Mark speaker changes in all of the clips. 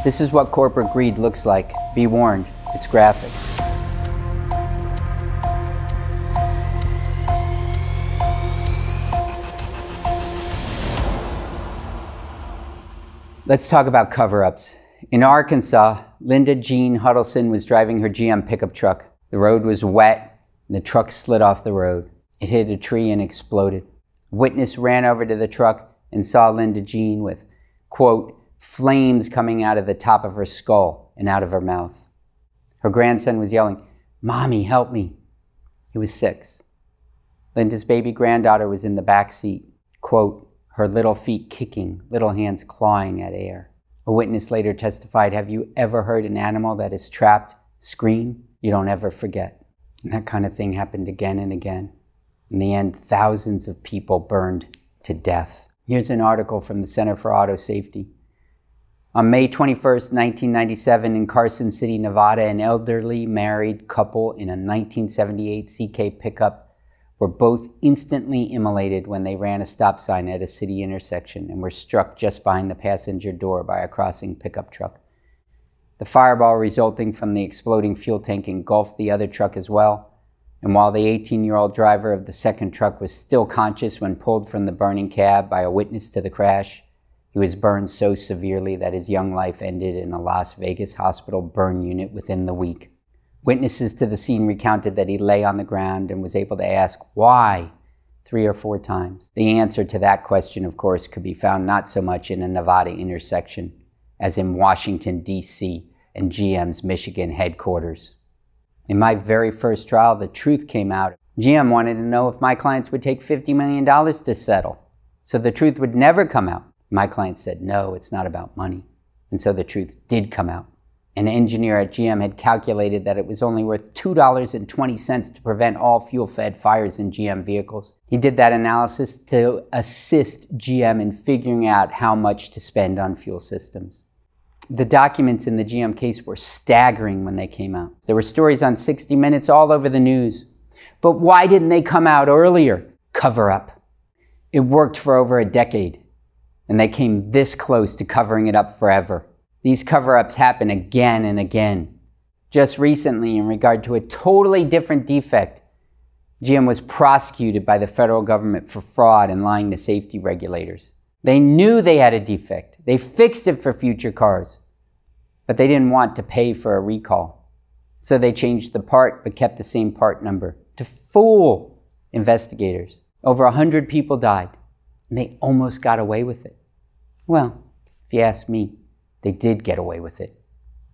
Speaker 1: This is what corporate greed looks like. Be warned, it's graphic. Let's talk about cover-ups. In Arkansas, Linda Jean Huddleston was driving her GM pickup truck. The road was wet, and the truck slid off the road. It hit a tree and exploded. A witness ran over to the truck and saw Linda Jean with, quote, flames coming out of the top of her skull and out of her mouth. Her grandson was yelling, "Mommy, help me." He was 6. Linda's baby granddaughter was in the back seat, quote, her little feet kicking, little hands clawing at air. A witness later testified, "Have you ever heard an animal that is trapped scream? You don't ever forget." And that kind of thing happened again and again. In the end, thousands of people burned to death. Here's an article from the Center for Auto Safety. On May 21st, 1997, in Carson City, Nevada, an elderly married couple in a 1978 CK pickup were both instantly immolated when they ran a stop sign at a city intersection and were struck just behind the passenger door by a crossing pickup truck. The fireball resulting from the exploding fuel tank engulfed the other truck as well, and while the 18-year-old driver of the second truck was still conscious when pulled from the burning cab by a witness to the crash, he was burned so severely that his young life ended in a Las Vegas hospital burn unit within the week. Witnesses to the scene recounted that he lay on the ground and was able to ask, "Why?" 3 or 4 times. The answer to that question, of course, could be found not so much in a Nevada intersection as in Washington, D.C. and GM's Michigan headquarters. In my very first trial, the truth came out. GM wanted to know if my clients would take $50 million to settle, so the truth would never come out. My client said, "No, it's not about money." And so the truth did come out. An engineer at GM had calculated that it was only worth $2.20 to prevent all fuel-fed fires in GM vehicles. He did that analysis to assist GM in figuring out how much to spend on fuel systems. The documents in the GM case were staggering when they came out. There were stories on 60 Minutes all over the news. But why didn't they come out earlier? Cover up. It worked for over a decade. And they came this close to covering it up forever. These cover-ups happen again and again. Just recently, in regard to a totally different defect, GM was prosecuted by the federal government for fraud and lying to safety regulators. They knew they had a defect. They fixed it for future cars. But they didn't want to pay for a recall. So they changed the part but kept the same part number to fool investigators. Over 100 people died. And they almost got away with it. Well, if you ask me, they did get away with it.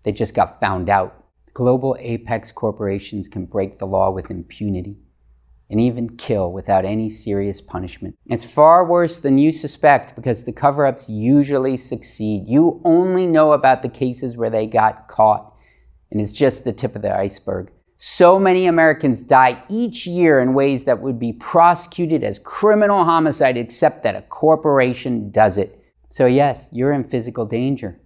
Speaker 1: They just got found out. Global apex corporations can break the law with impunity and even kill without any serious punishment. It's far worse than you suspect because the cover-ups usually succeed. You only know about the cases where they got caught, and it's just the tip of the iceberg. So many Americans die each year in ways that would be prosecuted as criminal homicide, except that a corporation does it. So yes, you're in physical danger.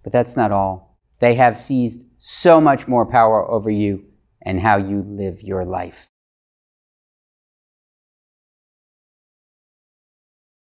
Speaker 1: But that's not all. They have seized so much more power over you and how you live your life.